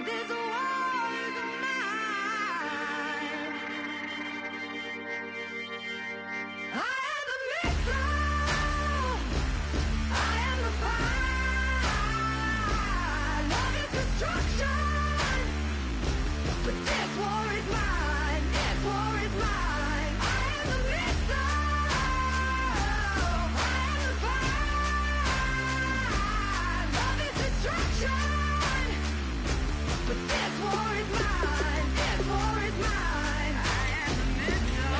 This war is mine. I am the missile. I am the fire. Love is destruction. But this war is mine. This war is mine. I am the missile. I am the fire. Love is destruction. But this war is mine. This war is mine. I am the missile.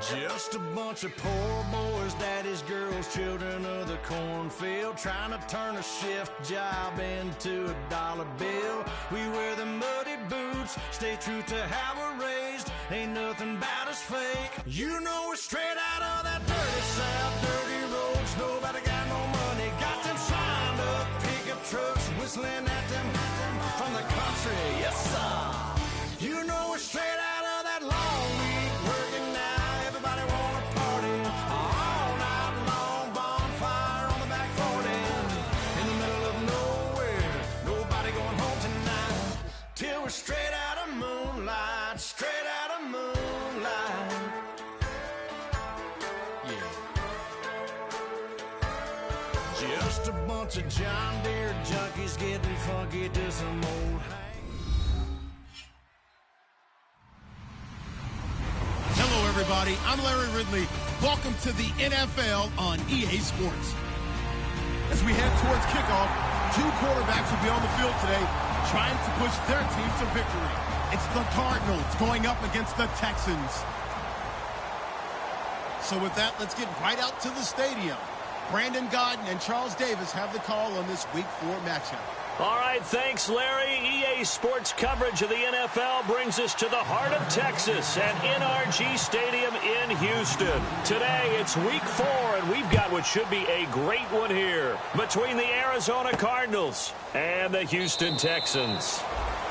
Just a bunch of poor boys, daddies, girls, children of the cornfield, trying to turn a shift job into a dollar bill. We wear the muddy boots, stay true to how we're raised. Ain't nothing about us fake. You know we're straight out of that dirty south, dirty roads. Nobody got no money, got them signed up pickup trucks, whistling at them from the country. Yes, sir. You know we're straight out of that long week working now. Everybody wanna party all night long, bonfire on the back 40 in the middle of nowhere. Nobody going home tonight till we're straight out of moonlight, straight out of moonlight. Yeah. Just a bunch of John Deere junkies getting funky to some old. Hello, everybody. I'm Larry Ridley. Welcome to the NFL on EA Sports. As we head towards kickoff, two quarterbacks will be on the field today trying to push their team to victory. It's the Cardinals going up against the Texans. So with that, let's get right out to the stadium. Brandon Godden and Charles Davis have the call on this Week 4 matchup. All right, thanks, Larry. EA Sports coverage of the NFL brings us to the heart of Texas at NRG Stadium in Houston. Today, it's Week 4, and we've got what should be a great one here between the Arizona Cardinals and the Houston Texans.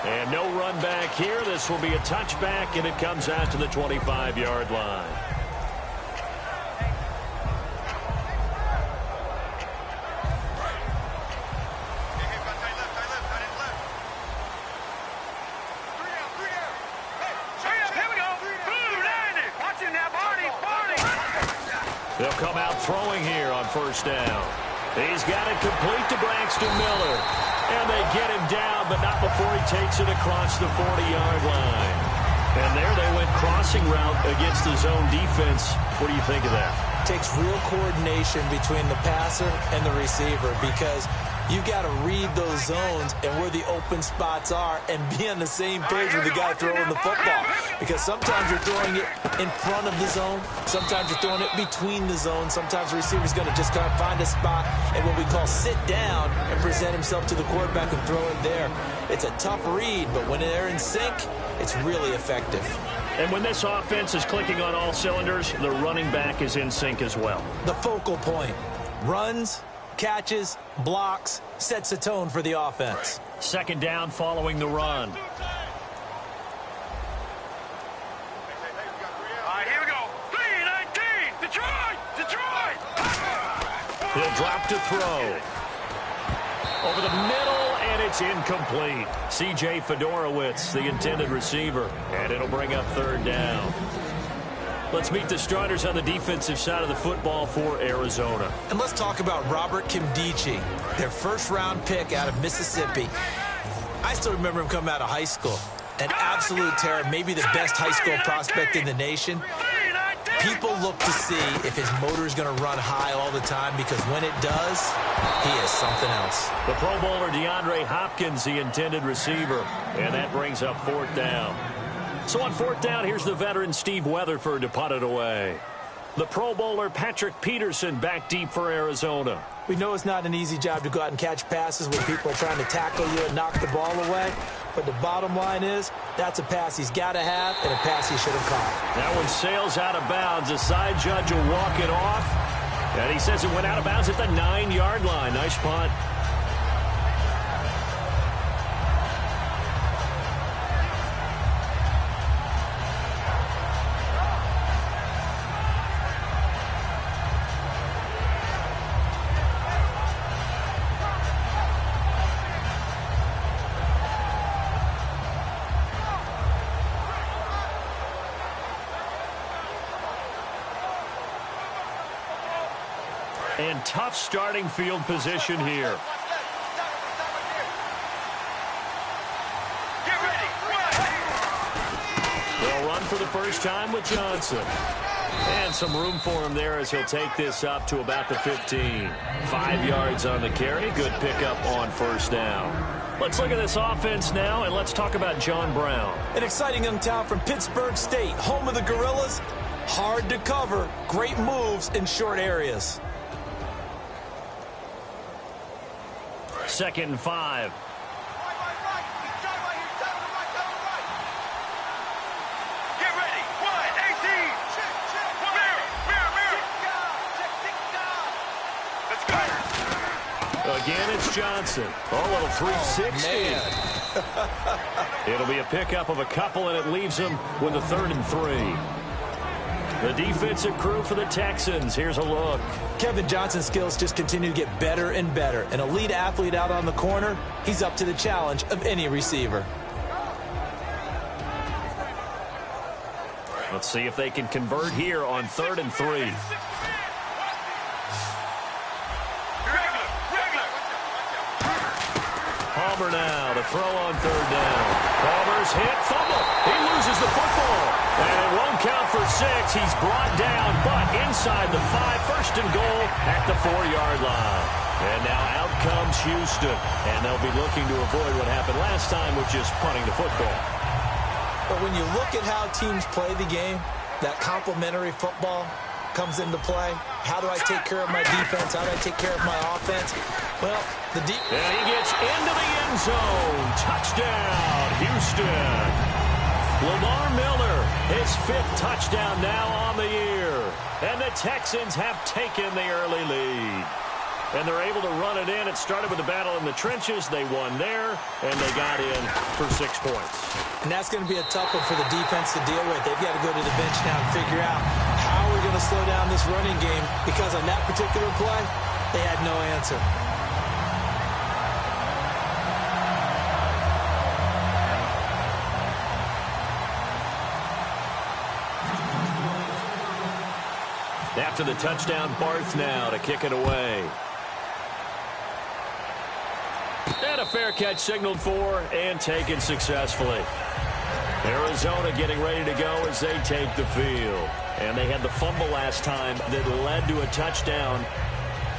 And no run back here. This will be a touchback, and it comes out to the 25-yard line. They'll come out throwing here on first down. He's got it complete to Braxton Miller. And they get him down, but not before he takes it across the 40-yard line. And there they went crossing route against the zone defense. What do you think of that? Takes real coordination between the passer and the receiver because you got to read those zones and where the open spots are and be on the same page with the guy throwing the football. Because sometimes you're throwing it in front of the zone. Sometimes you're throwing it between the zones. Sometimes the receiver's going to just kind of find a spot and what we call sit down and present himself to the quarterback and throw it there. It's a tough read, but when they're in sync, it's really effective. And when this offense is clicking on all cylinders, the running back is in sync as well. The focal point. Runs, catches, blocks, sets a tone for the offense. Second down following the run. All right, here we go. 3-19, Detroit! He'll drop to throw. Over the middle, and it's incomplete. C.J. Fedorowicz, the intended receiver, and it'll bring up third down. Let's meet the starters on the defensive side of the football for Arizona. And let's talk about Robert Kimdichie, their first-round pick out of Mississippi. I still remember him coming out of high school. An absolute terror, maybe the best high school prospect in the nation. People look to see if his motor is going to run high all the time because when it does, he is something else. The Pro Bowler DeAndre Hopkins, the intended receiver, and that brings up fourth down. So on fourth down, here's the veteran Steve Weatherford to punt it away. The Pro Bowler Patrick Peterson back deep for Arizona. We know it's not an easy job to go out and catch passes when people are trying to tackle you and knock the ball away. But the bottom line is, that's a pass he's got to have and a pass he should have caught. That one sails out of bounds. The side judge will walk it off. And he says it went out of bounds at the 9-yard line. Nice punt. And tough starting field position here. Get ready. They'll run for the first time with Johnson. And some room for him there as he'll take this up to about the 15. 5 yards on the carry. Good pickup on first down. Let's look at this offense now, and let's talk about John Brown. An exciting young talent from Pittsburgh State, home of the Gorillas. Hard to cover. Great moves in short areas. 2nd and 5. Get ready. 18. Let's go. Again, it's Johnson. A little 360. Man. It'll be a pickup of a couple, and it leaves them with a 3rd and 3. The defensive crew for the Texans. Here's a look. Kevin Johnson's skills just continue to get better and better. An elite athlete out on the corner. He's up to the challenge of any receiver. Let's see if they can convert here on 3rd and 3. Palmer now to throw on 3rd down. Palmer's hit, fumble. He loses the football. And it won't count for 6. He's brought down, but inside the 5. 1st and goal at the 4-yard line. And now out comes Houston. And they'll be looking to avoid what happened last time, which is punting the football. But when you look at how teams play the game, that complementary football comes into play. How do I take care of my defense? How do I take care of my offense? Well, and he gets into the end zone. Touchdown, Houston. Lamar Miller, his 5th touchdown now on the year. And the Texans have taken the early lead. And they're able to run it in. It started with a battle in the trenches. They won there, and they got in for 6 points. And that's going to be a tough one for the defense to deal with. They've got to go to the bench now and figure out how we're going to slow down this running game, because on that particular play, they had no answer. After the touchdown, Barth now to kick it away. And a fair catch signaled for and taken successfully. Arizona getting ready to go as they take the field. And they had the fumble last time that led to a touchdown.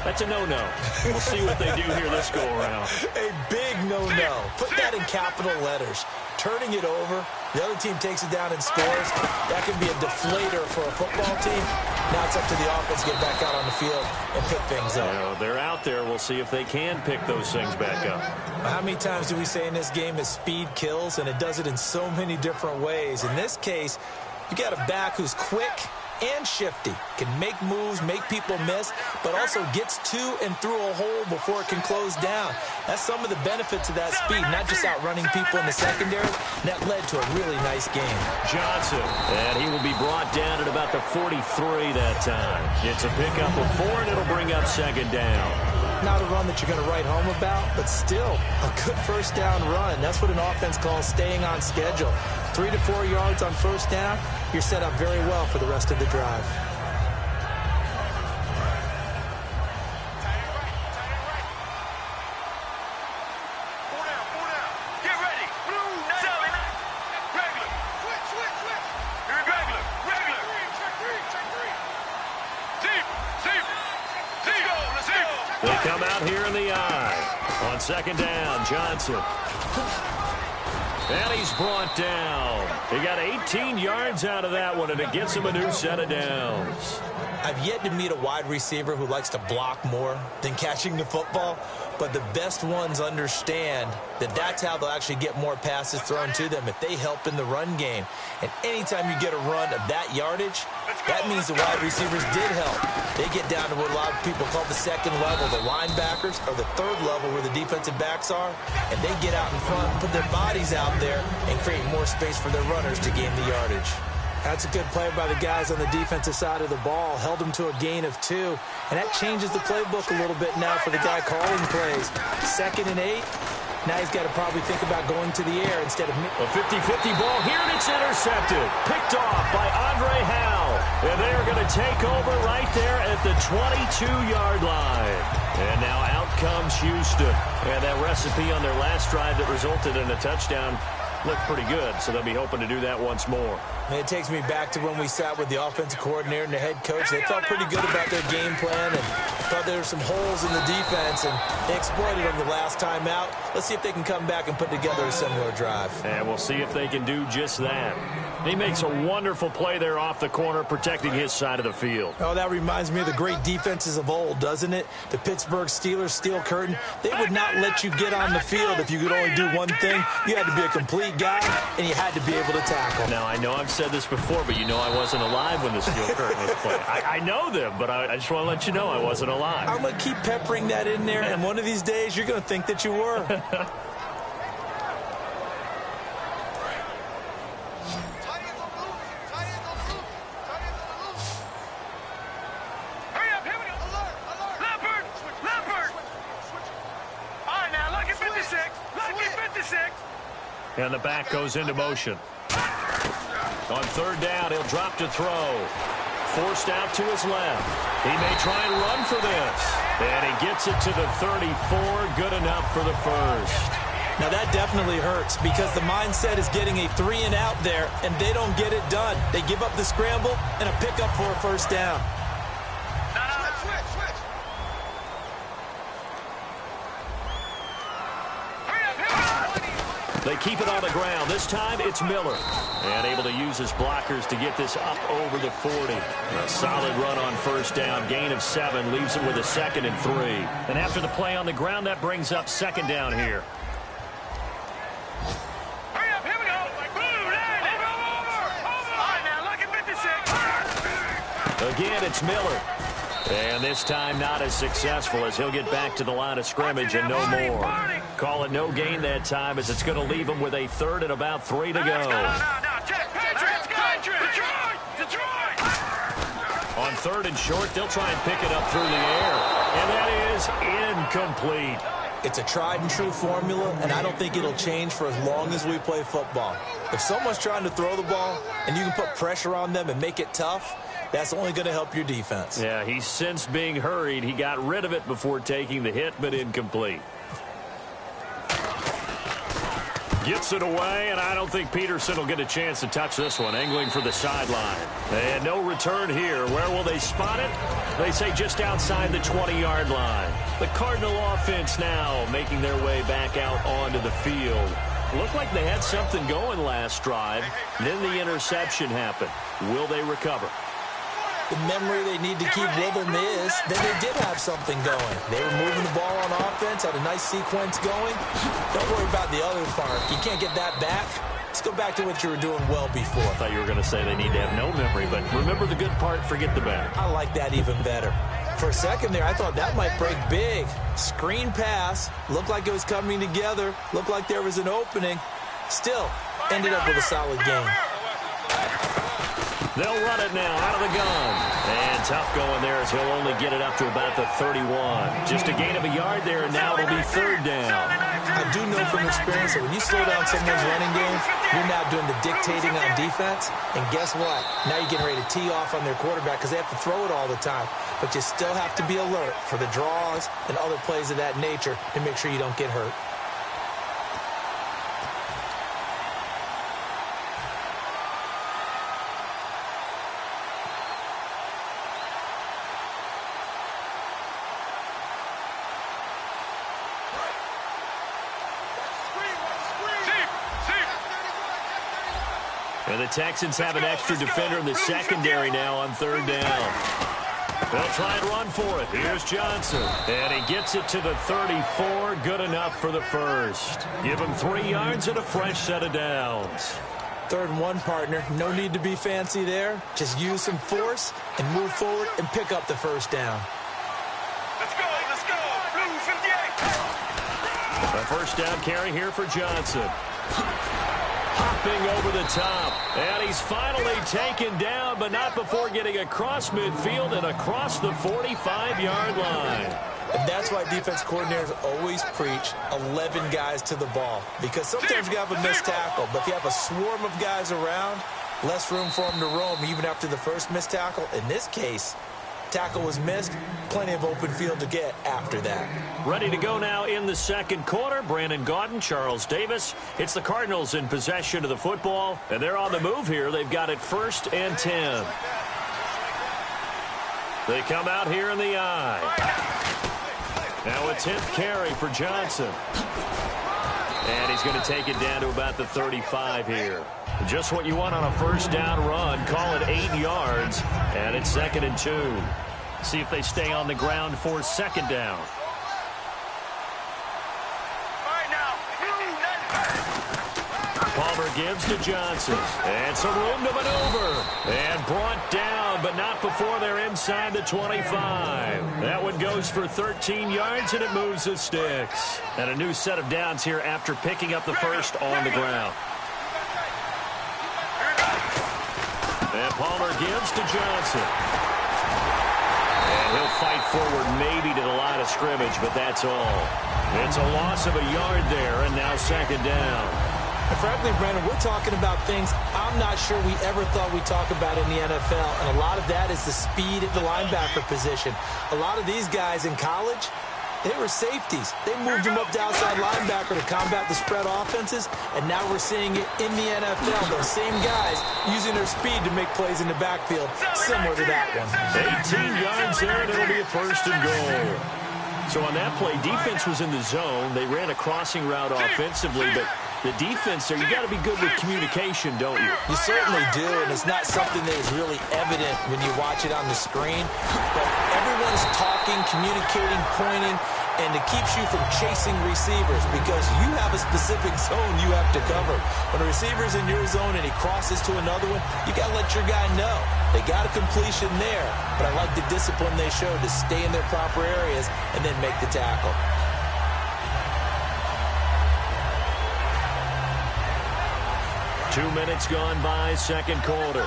That's a no-no. We'll see what they do here this go-around. A big no-no. Put that in capital letters. Turning it over, the other team takes it down and scores. That can be a deflator for a football team. Now it's up to the offense to get back out on the field and pick things up. You know, they're out there. We'll see if they can pick those things back up. How many times do we say in this game that speed kills, and it does it in so many different ways? In this case, you got a back who's quick and shifty, can make moves, make people miss, but also gets to and through a hole before it can close down. That's some of the benefits of that speed, not just outrunning people in the secondary. That led to a really nice game. Johnson, and he will be brought down at about the 43 that time. It's a pickup of 4, and it'll bring up 2nd down. Not a run that you're going to write home about, but still a good first down run. That's what an offense calls staying on schedule. 3 to 4 yards on first down, you're set up very well for the rest of the drive. Get ready. Blue, 7. Regular. Switch. Regular. Check 3. Let's go. They come out here in the eye. On 2nd down, Johnson. And he's brought down. He got 18 yards out of that one, and it gets him a new set of downs. I've yet to meet a wide receiver who likes to block more than catching the football, but the best ones understand that that's how they'll actually get more passes thrown to them if they help in the run game. And anytime you get a run of that yardage, that means the wide receivers did help. They get down to what a lot of people call the 2nd level, the linebackers, or the 3rd level where the defensive backs are, and they get out in front, put their bodies out there, and create more space for their runners to gain the yardage. That's a good play by the guys on the defensive side of the ball. Held them to a gain of 2. And that changes the playbook a little bit now for the guy calling plays. 2nd and 8. Now he's got to probably think about going to the air instead of... A 50-50 ball here, and it's intercepted. Picked off by Andre Howe. And they're going to take over right there at the 22-yard line. And now out comes Houston. And that recipe on their last drive that resulted in a touchdown looked pretty good, so they'll be hoping to do that once more. It takes me back to when we sat with the offensive coordinator and the head coach. They felt pretty good about their game plan and thought there were some holes in the defense, and they exploited them the last time out. Let's see if they can come back and put together a similar drive. And we'll see if they can do just that. He makes a wonderful play there off the corner, protecting his side of the field. Oh, that reminds me of the great defenses of old, doesn't it? The Pittsburgh Steelers steel curtain. They would not let you get on the field if you could only do one thing. You had to be a complete guy, and you had to be able to tackle. Now, I know I've said this before, but you know I wasn't alive when the steel curtain was played. I know them, but I just want to let you know I wasn't alive. I'm going to keep peppering that in there, and one of these days you're going to think that you were. And the back goes into motion. On third down, he'll drop to throw. Forced out to his left. He may try and run for this. And he gets it to the 34. Good enough for the first. Now that definitely hurts because the mindset is getting a 3-and-out there, and they don't get it done. They give up the scramble and a pickup for a first down. They keep it on the ground. This time it's Miller. And able to use his blockers to get this up over the 40. A solid run on first down. Gain of 7 leaves him with a 2nd and 3. And after the play on the ground, that brings up 2nd down here. Hurry up, here we go. All right, now, look at 56. Again, it's Miller. And this time not as successful as he'll get back to the line of scrimmage and no more. Call it no gain that time as it's going to leave him with a 3rd and about 3 to go. On 3rd and short, they'll try and pick it up through the air. And that is incomplete. It's a tried and true formula, and I don't think it'll change for as long as we play football. If someone's trying to throw the ball and you can put pressure on them and make it tough, that's only going to help your defense. Yeah, he's since being hurried. He got rid of it before taking the hit, but incomplete. Gets it away, and I don't think Peterson will get a chance to touch this one. Angling for the sideline. And no return here. Where will they spot it? They say just outside the 20-yard line. The Cardinal offense now making their way back out onto the field. Looked like they had something going last drive. Then the interception happened. Will they recover? The memory they need to keep with them is that they did have something going. They were moving the ball on offense, had a nice sequence going. Don't worry about the other part. You can't get that back. Let's go back to what you were doing well before. I thought you were going to say they need to have no memory, but remember the good part, forget the bad. I like that even better. For a second there, I thought that might break big. Screen pass. Looked like it was coming together. Looked like there was an opening. Still, ended up with a solid game. They'll run it now out of the gun. And tough going there as he'll only get it up to about the 31. Just a gain of a yard there, and now it'll be 3rd down. I do know from experience that when you slow down someone's running game, you're now doing the dictating on defense. And guess what? Now you're getting ready to tee off on their quarterback because they have to throw it all the time. But you still have to be alert for the draws and other plays of that nature to make sure you don't get hurt. And the Texans have an extra defender in the secondary now on 3rd down. They'll try and run for it. Here's Johnson. And he gets it to the 34. Good enough for the first. Give him 3 yards and a fresh set of downs. 3rd and 1, partner. No need to be fancy there. Just use some force and move forward and pick up the first down. Let's go, Blue 58. A first down carry here for Johnson. Hopping over the top. And he's finally taken down, but not before getting across midfield and across the 45-yard line. And that's why defense coordinators always preach 11 guys to the ball. Because sometimes you have a missed tackle, but if you have a swarm of guys around, less room for him to roam even after the first missed tackle. In this case, tackle was missed, plenty of open field to get after that. Ready to go now in the second quarter. Brandon Gaudin, Charles Davis. It's the Cardinals in possession of the football, and they're on the move here. They've got it 1st and 10. They come out here in the I. Now a 10th carry for Johnson. And he's going to take it down to about the 35 here. Just what you want on a first down run. Call it 8 yards. And it's 2nd and 2. See if they stay on the ground for 2nd down. Palmer gives to Johnson. And some room to maneuver. And brought down, but not before they're inside the 25. That one goes for 13 yards, and it moves the sticks. And a new set of downs here after picking up the first on the ground. And Palmer gives to Johnson. And he'll fight forward maybe to the line of scrimmage, but that's all. It's a loss of a yard there, and now 2nd down. And frankly, Brandon, we're talking about things I'm not sure we ever thought we'd talk about in the NFL, and a lot of that is the speed at the linebacker position. A lot of these guys in college, they were safeties. They moved them up to outside linebacker to combat the spread offenses, and now we're seeing it in the NFL. Those same guys using their speed to make plays in the backfield, similar to that one. 18 yards there, and it'll be a 1st and goal. So on that play, defense was in the zone. They ran a crossing route offensively, but the defense there, you got to be good with communication, don't you? You certainly do, and it's not something that is really evident when you watch it on the screen. But everyone's talking, communicating, pointing, and it keeps you from chasing receivers because you have a specific zone you have to cover. When a receiver's in your zone and he crosses to another one, you got to let your guy know. They got a completion there, but I like the discipline they showed to stay in their proper areas and then make the tackle. Two minutes gone by, second quarter.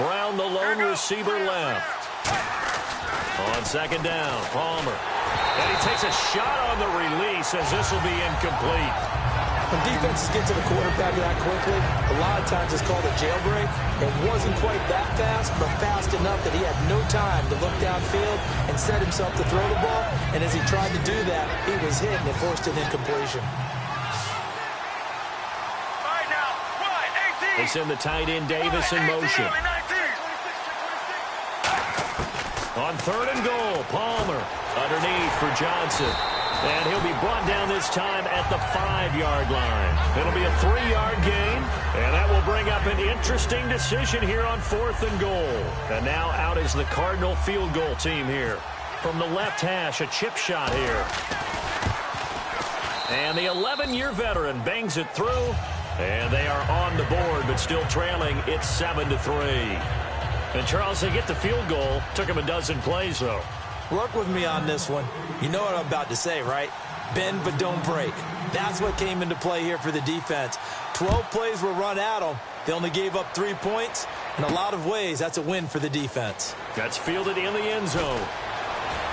Brown, the lone receiver, left. On 2nd down, Palmer. And he takes a shot on the release as this will be incomplete. When defenses get to the quarterback that quickly, a lot of times it's called a jailbreak. It wasn't quite that fast, but fast enough that he had no time to look downfield and set himself to throw the ball. And as he tried to do that, he was hit and it forced an incompletion. They send the tight end Davis in motion. On 3rd and goal, Palmer underneath for Johnson. And he'll be brought down this time at the 5-yard line. It'll be a 3-yard gain, and that will bring up an interesting decision here on 4th and goal. And now out is the Cardinal field goal team here. From the left hash, a chip shot here. And the 11-year veteran bangs it through. And they are on the board, but still trailing. It's 7-3. And, Charles, they get the field goal. Took them a dozen plays, though. Work with me on this one. You know what I'm about to say, right? Bend but don't break. That's what came into play here for the defense. 12 plays were run at them. They only gave up 3 points. In a lot of ways, that's a win for the defense. That's fielded in the end zone.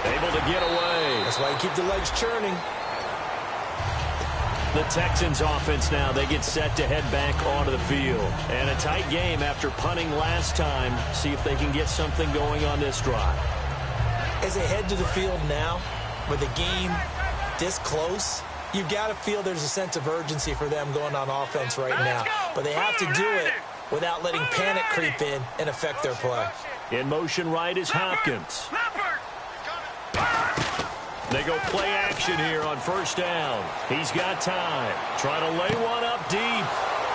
Able to get away. That's why you keep the legs churning. The Texans offense now, they get set to head back onto the field. And a tight game after punting last time. See if they can get something going on this drive. As they head to the field now, with the game this close, you've got to feel there's a sense of urgency for them going on offense right now. But they have to do it without letting panic creep in and affect their play. In motion right is Hopkins. They go play action here on 1st down. He's got time. Trying to lay one up deep.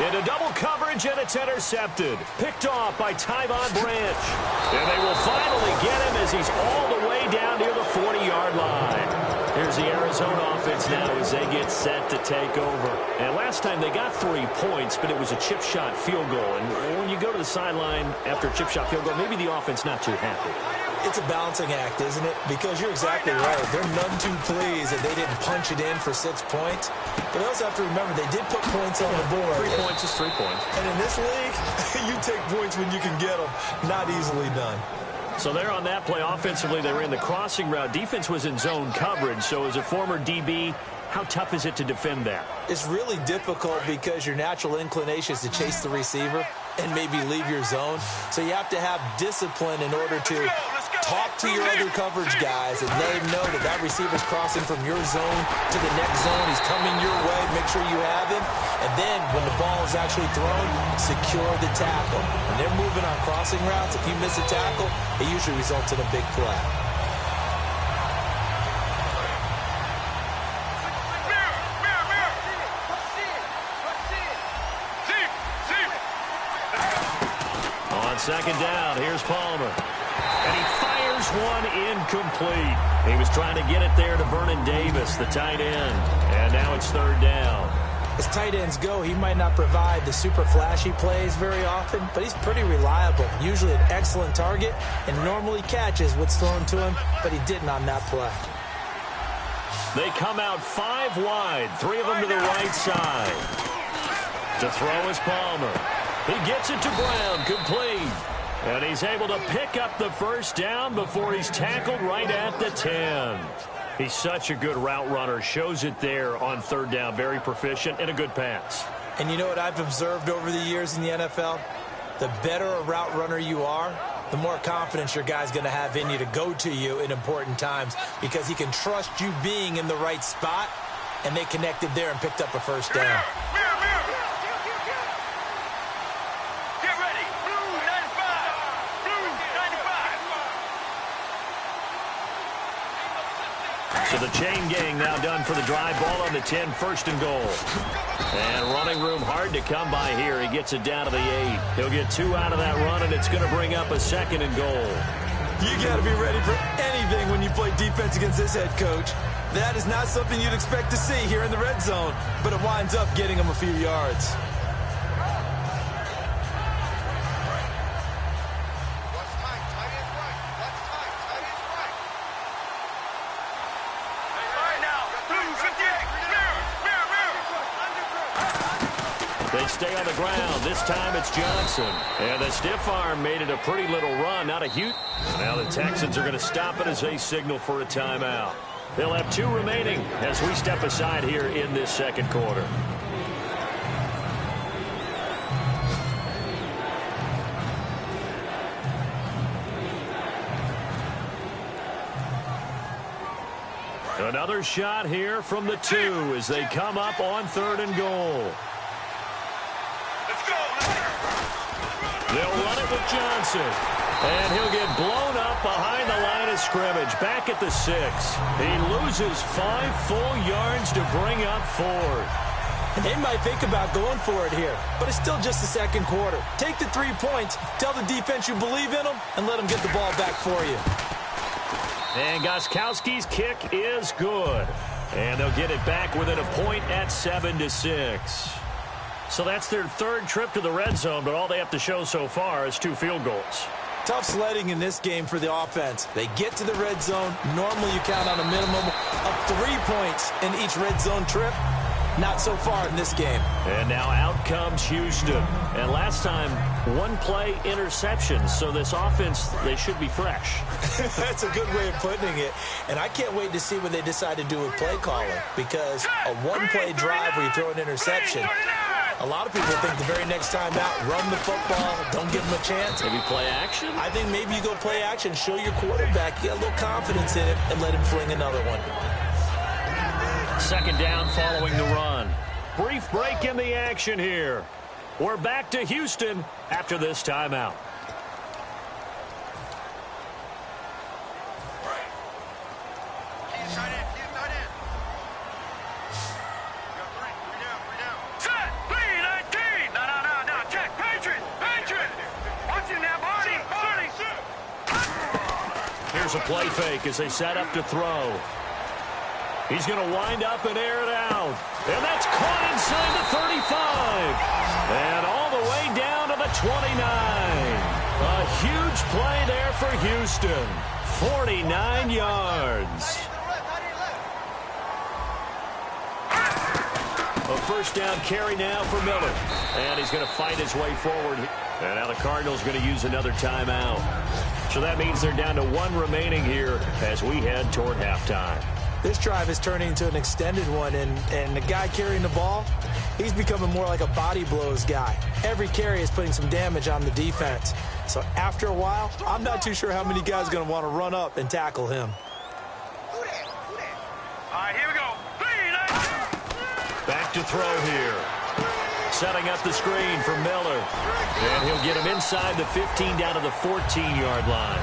Into double coverage, and it's intercepted. Picked off by Tyvon Branch. And they will finally get him as he's all the way down near the 40-yard line. Here's the Arizona offense now as they get set to take over. And last time they got 3 points, but it was a chip shot field goal. And when you go to the sideline after a chip shot field goal, maybe the offense not too happy. It's a balancing act, isn't it? Because you're exactly right. They're none too pleased that they didn't punch it in for 6 points. But they also have to remember they did put points on the board. 3 points is 3 points. And in this league, you take points when you can get them. Not easily done. So there on that play, offensively, they ran the crossing route. Defense was in zone coverage. So as a former DB, How tough is it to defend that? It's really difficult because your natural inclination is to chase the receiver and maybe leave your zone. So you have to have discipline in order to talk to your other coverage guys and let them know that that receiver's crossing from your zone to the next zone. He's coming your way. Make sure you have him. And then when the ball is actually thrown, secure the tackle. When they're moving on crossing routes, if you miss a tackle, it usually results in a big play. Second down, here's Palmer. And he fires one incomplete. He was trying to get it there to Vernon Davis, the tight end. And now it's third down. As tight ends go, he might not provide the super flashy plays very often, but he's pretty reliable. Usually an excellent target and normally catches what's thrown to him, but he didn't on that play. They come out 5 wide, 3 of them to the right side. To throw is Palmer. He gets it to Brown, complete. And he's able to pick up the first down before he's tackled right at the 10. He's such a good route runner. Shows it there on third down. Very proficient and a good pass. And you know what I've observed over the years in the NFL? The better a route runner you are, the more confidence your guy's going to have in you to go to you in important times because he can trust you being in the right spot, and they connected there and picked up a first down. So the chain gang now done for the drive. Ball on the 10, first and goal. And running room hard to come by here. He gets it down to the 8. He'll get 2 out of that run, and it's going to bring up a second and goal. You got to be ready for anything when you play defense against this head coach. That is not something you'd expect to see here in the red zone, but it winds up getting him a few yards. They stay on the ground. This time it's Johnson. And the stiff arm made it a pretty little run, not a huge. Now the Texans are going to stop it as they signal for a timeout. They'll have 2 remaining as we step aside here in this second quarter. Another shot here from the 2 as they come up on third and goal. They'll run it with Johnson. And he'll get blown up behind the line of scrimmage. Back at the 6. He loses 5 full yards to bring up 4. And they might think about going for it here, but it's still just the second quarter. Take the 3 points, tell the defense you believe in them, and let them get the ball back for you. And Gostkowski's kick is good. And they'll get it back within a point at 7-6. So that's their 3rd trip to the red zone, but all they have to show so far is 2 field goals. Tough sledding in this game for the offense. They get to the red zone. Normally you count on a minimum of 3 points in each red zone trip. Not so far in this game. And now out comes Houston. And last time, 1-play interception. So this offense, they should be fresh. That's a good way of putting it. And I can't wait to see what they decide to do with play calling. Because a 1-play drive where you throw an interception, a lot of people think the very next time out, run the football, don't give them a chance. Maybe play action? I think maybe you go play action, show your quarterback, you got a little confidence in him, and let him fling another one. Second down following the run. Brief break in the action here. We're back to Houston after this timeout. Here's a play fake as they set up to throw. He's going to wind up and air it out. And that's caught inside the 35. And all the way down to the 29. A huge play there for Houston. 49 yards. A first down carry now for Miller. And he's going to fight his way forward. And now the Cardinals going to use another timeout. So that means they're down to 1 remaining here as we head toward halftime. This drive is turning into an extended one, and the guy carrying the ball, he's becoming more like a body blows guy. Every carry is putting some damage on the defense. So after a while, I'm not too sure how many guys are going to want to run up and tackle him. All right, here we go. Back to throw here. Setting up the screen for Miller. And he'll get him inside the 15 down to the 14-yard line.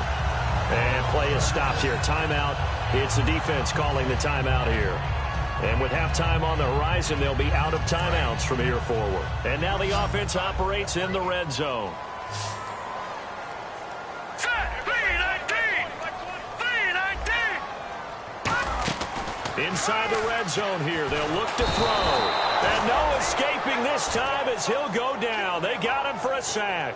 And play is stopped here. Timeout. It's the defense calling the timeout here. And with halftime on the horizon, they'll be out of timeouts from here forward. And now the offense operates in the red zone. Inside the red zone here. They'll look to throw. And no escaping this time as he'll go down. They got him for a sack.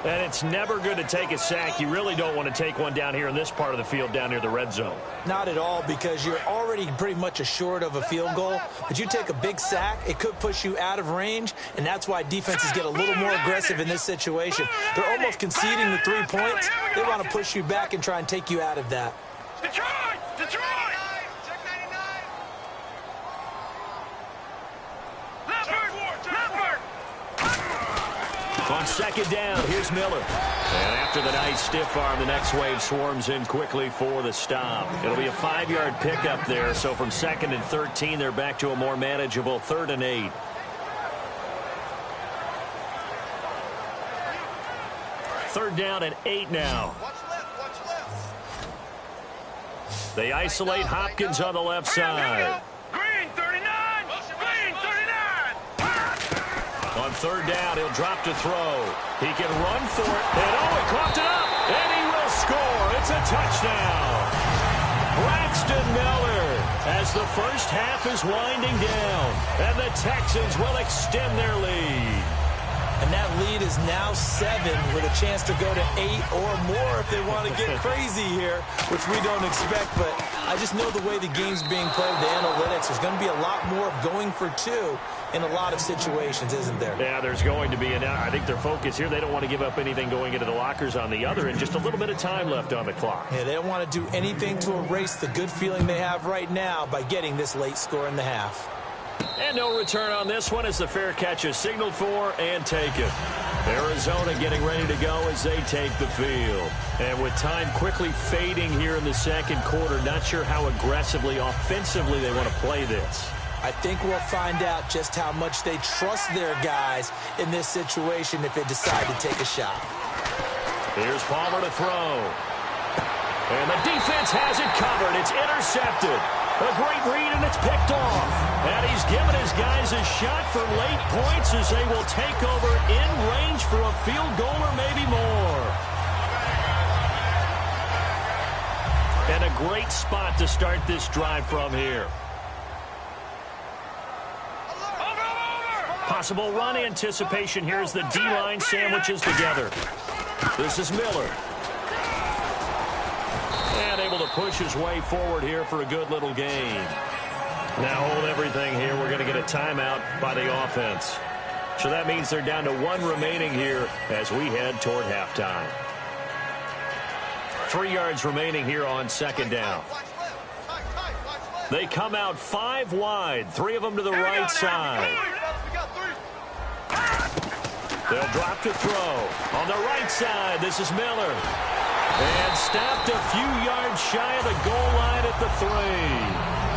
And it's never good to take a sack. You really don't want to take one down here in this part of the field down near the red zone. Not at all, because you're already pretty much assured of a field goal. But you take a big sack, it could push you out of range, and that's why defenses get a little more aggressive in this situation. They're almost conceding the 3 points. They want to push you back and try and take you out of that. Detroit! Detroit! On second down, here's Miller. And after the nice stiff arm, the next wave swarms in quickly for the stop. It'll be a 5-yard pickup there. So from 2nd and 13, they're back to a more manageable 3rd and 8. Third down and 8 now. They isolate Hopkins on the left side. Green 39! Green 39! On third down, he'll drop to throw. He can run for it. And oh, he coughed it up. And he will score. It's a touchdown. Braxton Miller as the first half is winding down. And the Texans will extend their lead. And that lead is now 7 with a chance to go to 8 or more if they want to get crazy here, which we don't expect. But I just know the way the game's being played, the analytics, there's going to be a lot more of going for 2 in a lot of situations, isn't there? Yeah, there's going to be. And I think their focus here, they don't want to give up anything going into the lockers on the other, and just a little bit of time left on the clock. Yeah, they don't want to do anything to erase the good feeling they have right now by getting this late score in the half. And no return on this one as the fair catch is signaled for and taken. Arizona getting ready to go as they take the field. And with time quickly fading here in the second quarter, not sure how aggressively, offensively they want to play this. I think we'll find out just how much they trust their guys in this situation if they decide to take a shot. Here's Palmer to throw. And the defense has it covered. It's intercepted. A great read, and it's picked off. And he's given his guys a shot for late points as they will take over in range for a field goal or maybe more. And a great spot to start this drive from here. Possible run anticipation here as the D-line sandwiches together. This is Miller. And able to push his way forward here for a good little gain. Now hold everything here. We're going to get a timeout by the offense. So that means they're down to 1 remaining here as we head toward halftime. 3 yards remaining here on second down. They come out 5 wide, 3 of them to the right side. They'll drop to throw. On the right side, this is Miller. And stopped a few yards shy of the goal line at the 3.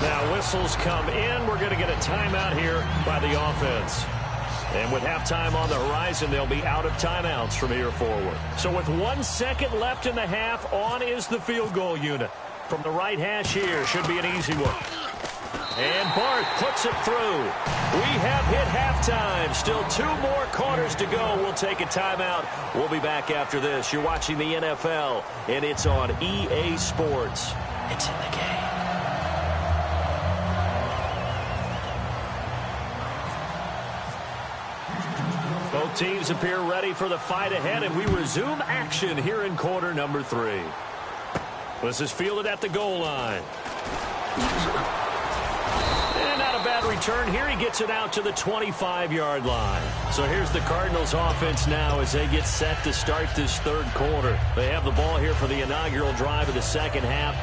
Now whistles come in. We're going to get a timeout here by the offense. And with halftime on the horizon, they'll be out of timeouts from here forward. So with 1 second left in the half, on is the field goal unit. From the right hash here, should be an easy one. And Bart puts it through. We have hit halftime. Still 2 more quarters to go. We'll take a timeout. We'll be back after this. You're watching the NFL, and it's on EA Sports. It's in the game. Both teams appear ready for the fight ahead, and we resume action here in quarter number 3. This is fielded at the goal line. And not a bad return here. He gets it out to the 25-yard line. So here's the Cardinals offense now as they get set to start this third quarter. They have the ball here for the inaugural drive of the second half.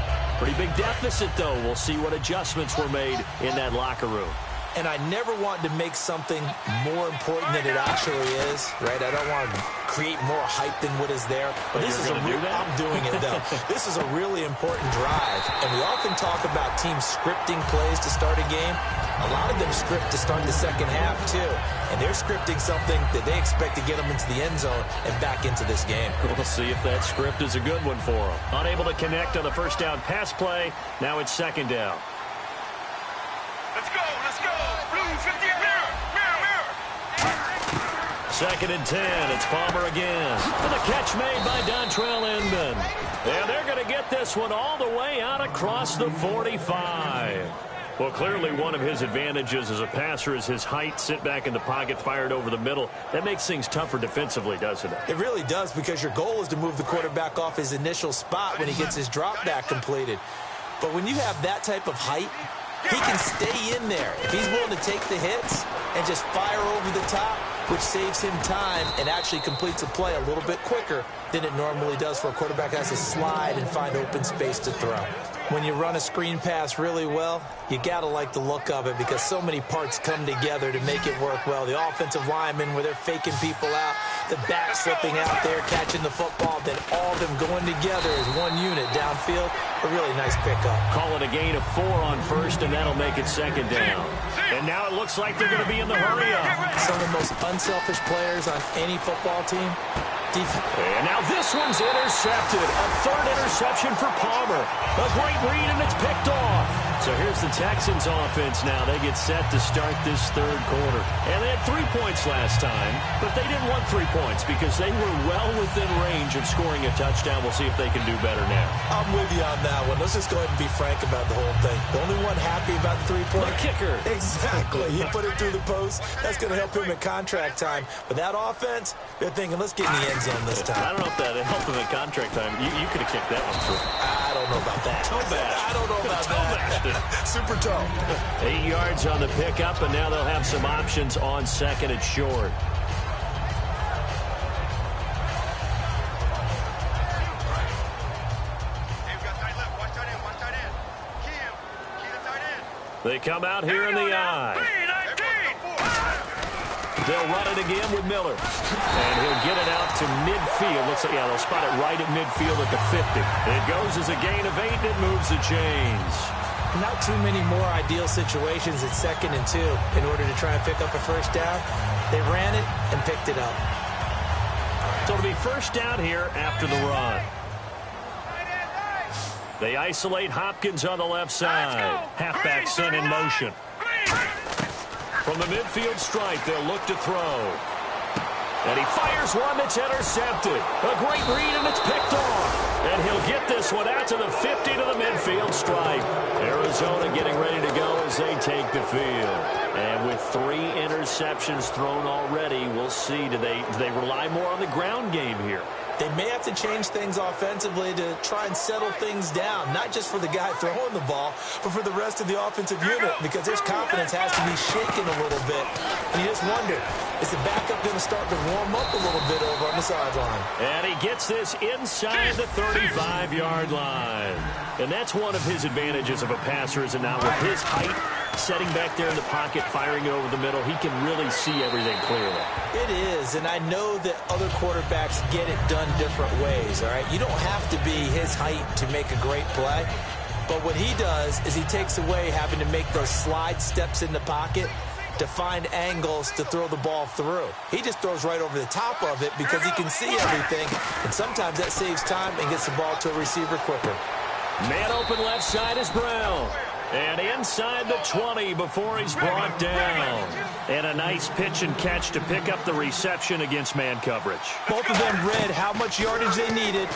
Pretty big deficit, though. We'll see what adjustments were made in that locker room. And I never want to make something more important than it actually is, right? I don't want to create more hype than what is there. But this is I'm doing it, though. This is a really important drive. And we often talk about teams scripting plays to start a game. A lot of them script to start the second half, too. And they're scripting something that they expect to get them into the end zone and back into this game. We'll see if that script is a good one for them. Unable to connect on the first down pass play. Now it's second down. Let's go, let's go. Blue 50, mirror, mirror, mirror. Second and 10. It's Palmer again. And the catch made by Dontrell Inman. And they're going to get this one all the way out across the 45. Well, clearly one of his advantages as a passer is his height, sit back in the pocket, fired over the middle. That makes things tougher defensively, doesn't it? It really does, because your goal is to move the quarterback off his initial spot when he gets his drop back completed. But when you have that type of height, he can stay in there. If he's willing to take the hits and just fire over the top, which saves him time and actually completes a play a little bit quicker than it normally does for a quarterback that has to slide and find open space to throw. When you run a screen pass really well, you got to like the look of it, because so many parts come together to make it work well. The offensive linemen, where they're faking people out, the back slipping out there, catching the football, then all of them going together as one unit downfield. A really nice pickup. Call it a gain of 4 on first, and that'll make it second down. And now it looks like they're going to be in the hurry-up. Some of the most unselfish players on any football team. And now this one's intercepted. A third interception for Palmer. A great read, and it's picked off. So here's the Texans offense now. They get set to start this third quarter. And they had 3 points last time, but they didn't want 3 points because they were well within range of scoring a touchdown. We'll see if they can do better now. I'm with you on that one. Let's just go ahead and be frank about the whole thing. The only one happy about the 3-point. The kicker. Exactly. He put it through the post. That's going to help him at contract time. But that offense, they're thinking, let's get in the end zone this time. I don't know if that helped him at contract time. You could have kicked that one through. I don't know about that. Toe bash. I don't know about that. Super toe. 8 yards on the pickup, and now they'll have some options on second and short. They come out here in the eye. They'll run it again with Miller. And he'll get it out to midfield. Looks like, yeah, they'll spot it right at midfield at the 50. It goes as a gain of 8, and it moves the chains. Not too many more ideal situations at 2nd and 2 in order to try and pick up a first down. They ran it and picked it up. So it'll be first down here after the run. They isolate Hopkins on the left side. Halfback sent in motion. From the midfield stripe, they'll look to throw. And he fires one that's intercepted. A great read, and it's picked off. And he'll get this one out to the 50 to the midfield stripe. Arizona getting ready to go as they take the field. And with 3 interceptions thrown already, we'll see. Do they rely more on the ground game here? They may have to change things offensively to try and settle things down, not just for the guy throwing the ball, but for the rest of the offensive unit, because their confidence has to be shaken a little bit. And you just wonder, is the backup going to start to warm up a little bit over on the sideline? And he gets this inside the 35-yard line. And that's one of his advantages of a passer, is that now with his height, setting back there in the pocket, firing it over the middle, he can really see everything clearly. It is, and I know that other quarterbacks get it done different ways, all right? You don't have to be his height to make a great play, but what he does is he takes away having to make those slide steps in the pocket to find angles to throw the ball through. He just throws right over the top of it because he can see everything, and sometimes that saves time and gets the ball to a receiver quicker. Man open left side is Brown. And inside the 20 before he's brought down. And a nice pitch and catch to pick up the reception against man coverage. Both of them read how much yardage they needed,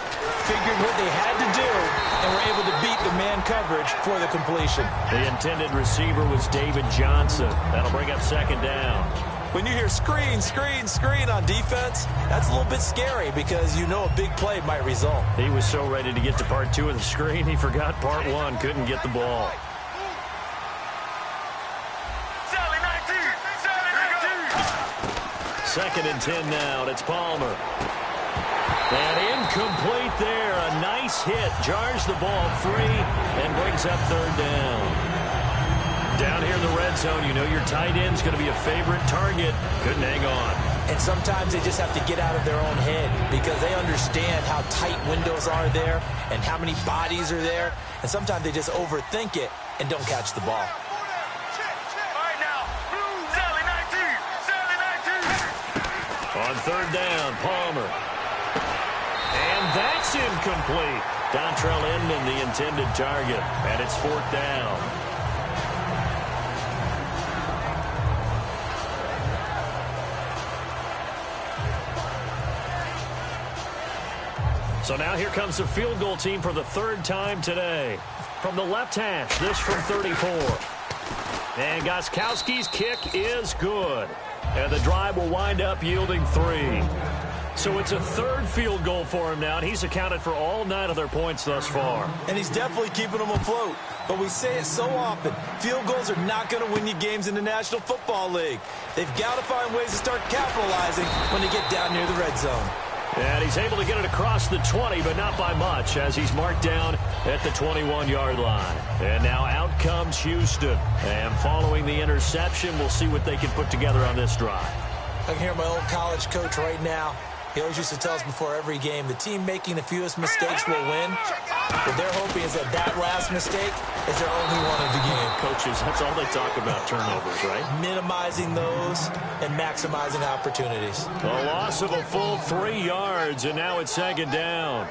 figured what they had to do, and were able to beat the man coverage for the completion. The intended receiver was David Johnson. That'll bring up second down. When you hear screen, screen, screen on defense, that's a little bit scary because you know a big play might result. He was so ready to get to part 2 of the screen, he forgot part 1, couldn't get the ball. Second and 10 now, and it's Palmer. And incomplete there. A nice base hit jars the ball free and brings up third down. Down here in the red zone, you know your tight end's going to be a favorite target. Couldn't hang on. And sometimes they just have to get out of their own head because they understand how tight windows are there and how many bodies are there. And sometimes they just overthink it and don't catch the ball. On third down, Palmer. And that's incomplete. Dontrell Inman, the intended target. And it's fourth down. So now here comes the field goal team for the third time today. From the left hash, this from 34. And Gostkowski's kick is good. And the drive will wind up yielding 3. So it's a third field goal for him now, and he's accounted for all 9 of their points thus far. And he's definitely keeping them afloat. But we say it so often, field goals are not going to win you games in the National Football League. They've got to find ways to start capitalizing when they get down near the red zone. And he's able to get it across the 20, but not by much, as he's marked down at the 21-yard line. And now out comes Houston. And following the interception, we'll see what they can put together on this drive. I can hear my old college coach right now. He always used to tell us before every game, the team making the fewest mistakes will win. What they're hoping is that that last mistake is their only one of the game. Coaches, that's all they talk about, turnovers, right? Minimizing those and maximizing opportunities. A loss of a full 3 yards, and now it's second down.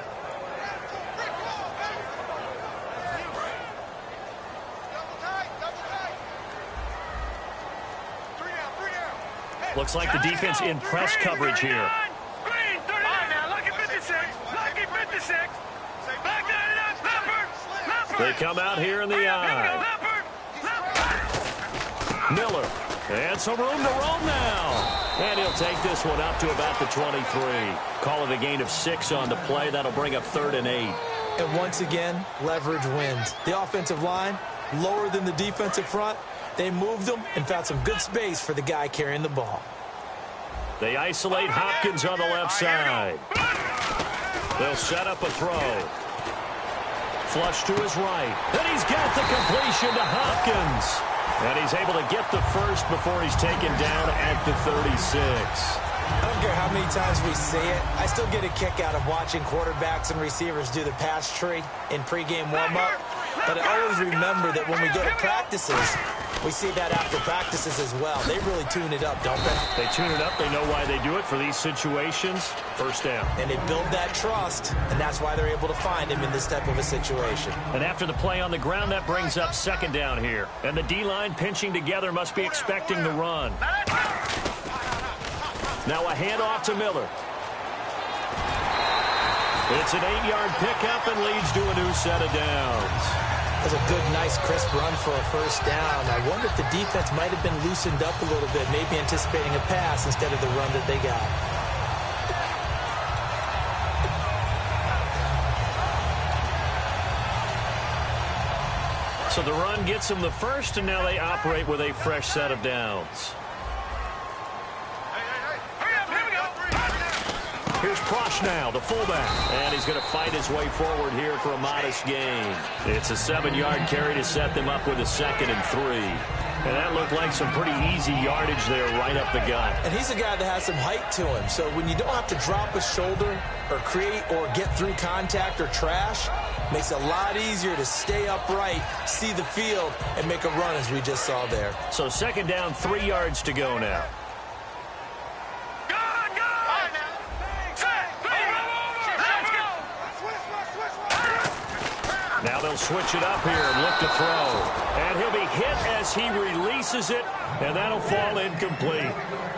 Looks like the defense in press coverage here. They come out here in the eye. Miller. And some room to roll now. And he'll take this one up to about the 23. Call it a gain of 6 on the play. That'll bring up 3rd and 8. And once again, leverage wins. The offensive line, lower than the defensive front. They moved them and found some good space for the guy carrying the ball. They isolate Hopkins on the left side. They'll set up a throw. Flush to his right. And he's got the completion to Hopkins. And he's able to get the first before he's taken down at the 36. I don't care how many times we say it. I still get a kick out of watching quarterbacks and receivers do the pass tree in pregame warm-up. But I always remember that when we go to practices, we see that after practices as well. They really tune it up, don't they? They tune it up. They know why they do it for these situations. First down. And they build that trust, and that's why they're able to find him in this type of a situation. And after the play on the ground, that brings up second down here. And the D-line pinching together must be expecting the run. Now a handoff to Miller. It's an 8-yard pickup and leads to a new set of downs. That's a good, nice, crisp run for a first down. I wonder if the defense might have been loosened up a little bit, maybe anticipating a pass instead of the run that they got. So the run gets them the first, and now they operate with a fresh set of downs. Here's Prochnow, the fullback, and he's going to fight his way forward here for a modest gain. It's a 7-yard carry to set them up with a 2nd and 3. And that looked like some pretty easy yardage there right up the gut. And he's a guy that has some height to him, so when you don't have to drop a shoulder or create or get through contact or trash, makes it a lot easier to stay upright, see the field, and make a run as we just saw there. So second down, 3 yards to go now. Now they'll switch it up here and look to throw. And he'll be hit as he releases it, and that'll fall incomplete.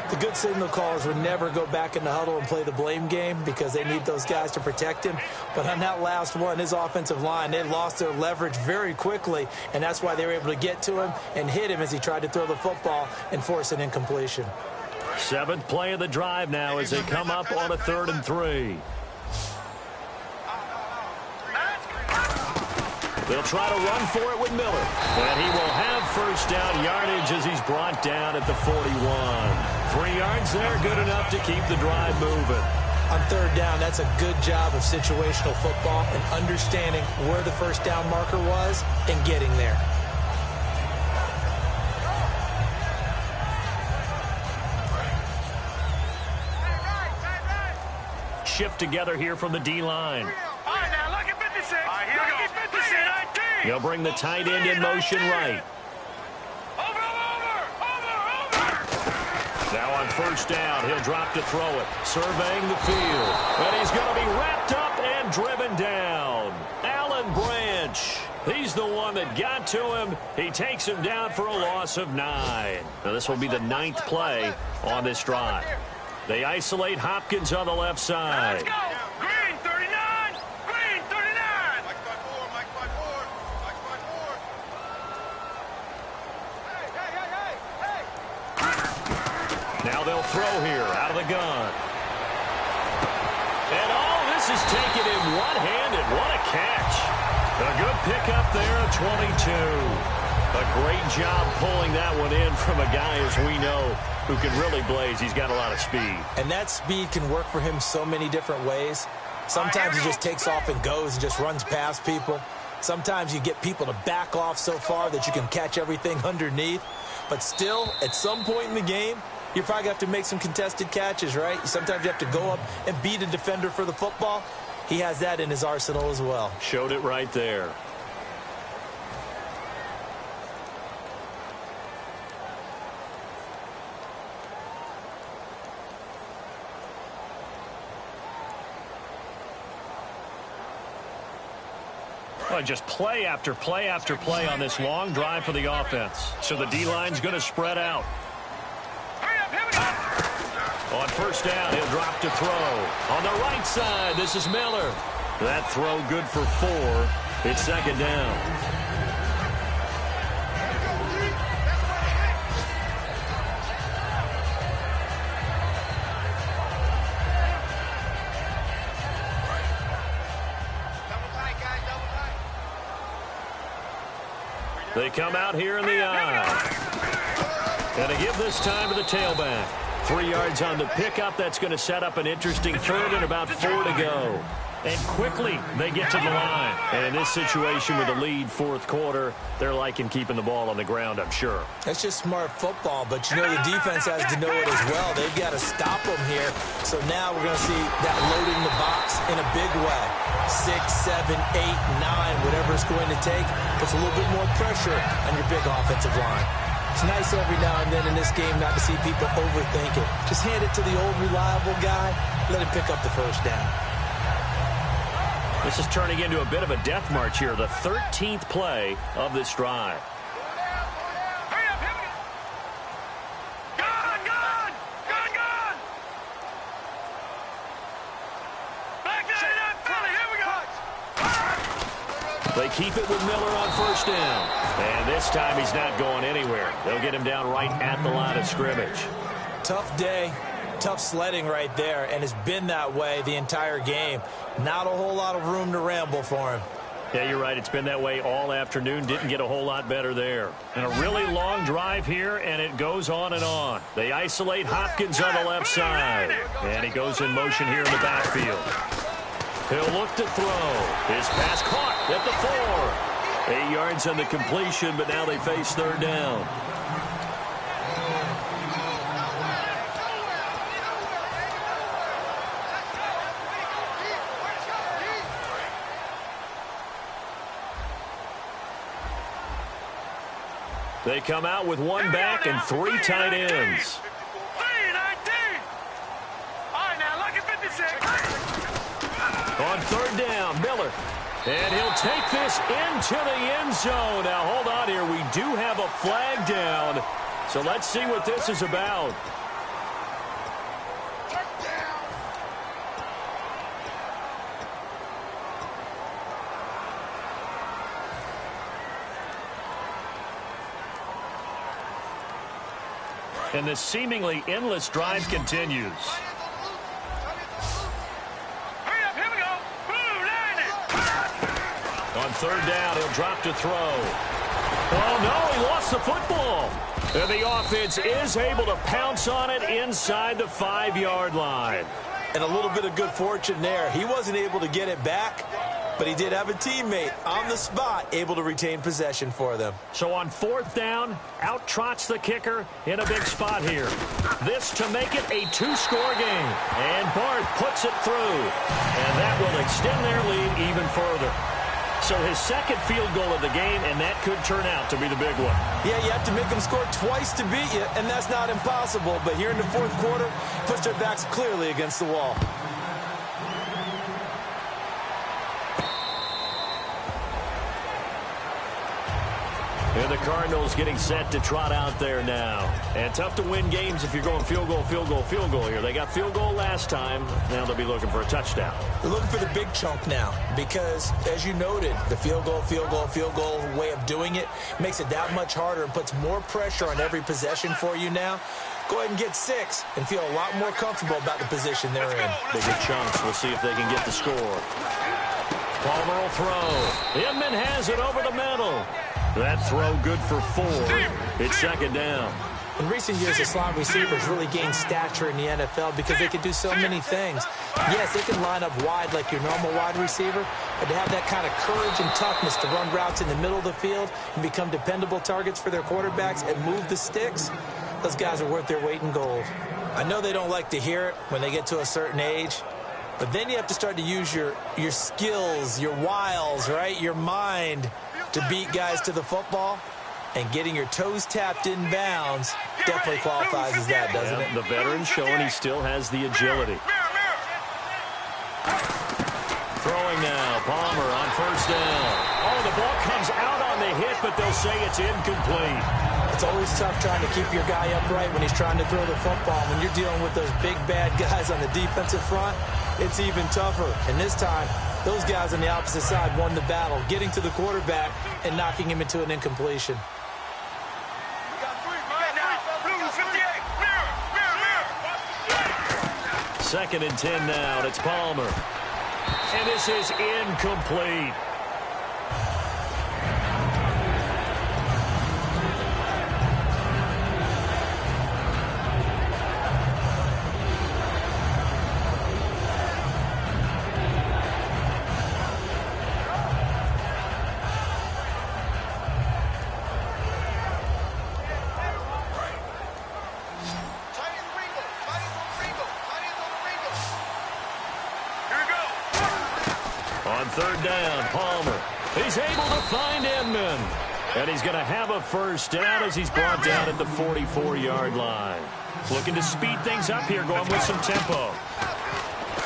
The good signal callers would never go back in the huddle and play the blame game because they need those guys to protect him. But on that last one, his offensive line, they lost their leverage very quickly, and that's why they were able to get to him and hit him as he tried to throw the football and force an incompletion. 7th play of the drive now as they come up on a 3rd and 3. They'll try to run for it with Miller. And he will have first down yardage as he's brought down at the 41. 3 yards there, good enough to keep the drive moving. On third down, that's a good job of situational football and understanding where the first down marker was and getting there. Shift together here from the D-line. All right, now look at 56. All right, here we go. 56, 19. They'll bring the tight end in motion right. Over. Now on first down, he'll drop to throw it. Surveying the field. And he's going to be wrapped up and driven down. Alan Branch. He's the one that got to him. He takes him down for a loss of 9. Now this will be the 9th play on this drive. They isolate Hopkins on the left side. Let's go. Green, 39. Green, 39. Mike 5-4. Mike 5-4. Mike 5-4. Now they'll throw here out of the gun. And this is taken in one-handed. What a catch. A good pickup there at 22. A great job pulling that one in from a guy, as we know, who can really blaze. He's got a lot of speed. And that speed can work for him so many different ways. Sometimes he just takes off and goes and just runs past people. Sometimes you get people to back off so far that you can catch everything underneath. But still, at some point in the game, you're probably going to have to make some contested catches, right? Sometimes you have to go up and beat a defender for the football. He has that in his arsenal as well. Showed it right there. Well, just play after play after play on this long drive for the offense. So the D-line's going to spread out. Hurry up, here we go. On first down, he'll drop to throw. On the right side, this is Miller. That throw good for 4. It's second down. They come out here in the eye. And they give this time to the tailback. 3 yards on the pickup. That's going to set up an interesting third and about 4 to go. And quickly they get to the line. And in this situation with a lead fourth quarter, they're liking keeping the ball on the ground, I'm sure. That's just smart football, but you know the defense has to know it as well. They've got to stop them here. So now we're going to see that loading the box in a big way. 6, 7, 8, 9, whatever it's going to take, puts a little bit more pressure on your big offensive line. It's nice every now and then in this game not to see people overthink it. Just hand it to the old reliable guy, let him pick up the first down. This is turning into a bit of a death march here, the 13th play of this drive. Hurry up, here we go. Gone. Back down in that Philly, here we go. They keep it with Miller on first down. And this time he's not going anywhere. They'll get him down right at the line of scrimmage. Tough day, tough sledding right there, and it's been that way the entire game. Not a whole lot of room to ramble for him. Yeah, you're right. It's been that way all afternoon. Didn't get a whole lot better there. And a really long drive here, and it goes on and on. They isolate Hopkins on the left side. And he goes in motion here in the backfield. He'll look to throw. His pass caught at the 4. 8 yards on the completion, but now they face third down. They come out with 1 back and 3 tight ends. 3-19. All right, now look at 56. On third down, Miller. And he'll take this into the end zone. Now, hold on here. We do have a flag down. So let's see what this is about. And this seemingly endless drive continues. Hurry up, here we go. Blue, line it. On third down, he'll drop to throw. Oh, no, he lost the football. And the offense is able to pounce on it inside the 5-yard line. And a little bit of good fortune there. He wasn't able to get it back, but he did have a teammate on the spot able to retain possession for them. So on 4th down, out trots the kicker in a big spot here. This to make it a 2-score game. And Bart puts it through. And that will extend their lead even further. So his second field goal of the game, and that could turn out to be the big one. Yeah, you have to make them score twice to beat you, and that's not impossible. But here in the 4th quarter, push their backs clearly against the wall. And the Cardinals getting set to trot out there now. And tough to win games if you're going field goal, field goal, field goal here. They got field goal last time. Now they'll be looking for a touchdown. They're looking for the big chunk now because, as you noted, the field goal way of doing it makes it that much harder and puts more pressure on every possession for you now. Go ahead and get 6 and feel a lot more comfortable about the position they're in. Bigger chunks. We'll see if they can get the score. Palmer will throw. Inman has it over the middle. That throw good for 4. It's 2nd down. In recent years, the slot receivers really gained stature in the NFL because they can do so many things. Yes, they can line up wide like your normal wide receiver, but to have that kind of courage and toughness to run routes in the middle of the field and become dependable targets for their quarterbacks and move the sticks, those guys are worth their weight in gold. I know they don't like to hear it when they get to a certain age, but then you have to start to use your skills, your wiles, right, your mind to beat guys to the football, and getting your toes tapped in bounds definitely qualifies as that, doesn't it? The veteran showing he still has the agility. Throwing now, Palmer on 1st down. Oh, the ball comes out on the hit, but they'll say it's incomplete. It's always tough trying to keep your guy upright when he's trying to throw the football. When you're dealing with those big, bad guys on the defensive front, it's even tougher. And this time, those guys on the opposite side won the battle, getting to the quarterback and knocking him into an incompletion. 2nd and 10 now. It's Palmer. And this is incomplete. On 3rd down, Palmer. He's able to find Inman. And he's going to have a 1st down as he's brought down at the 44-yard line. Looking to speed things up here, going with some tempo.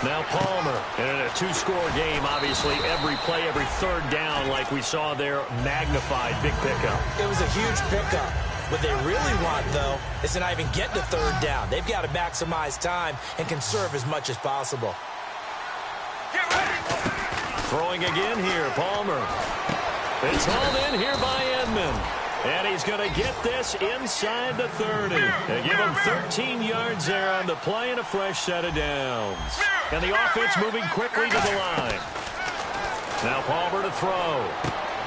Now Palmer. And in a 2-score game, obviously, every play, every 3rd down, like we saw there, magnified. Big pickup. It was a huge pickup. What they really want, though, is to not even get to 3rd down. They've got to maximize time and conserve as much as possible. Throwing again here, Palmer. It's hauled in here by Inman. And he's going to get this inside the 30. They give him 13 yards there on the play and a fresh set of downs. And the offense moving quickly to the line. Now Palmer to throw.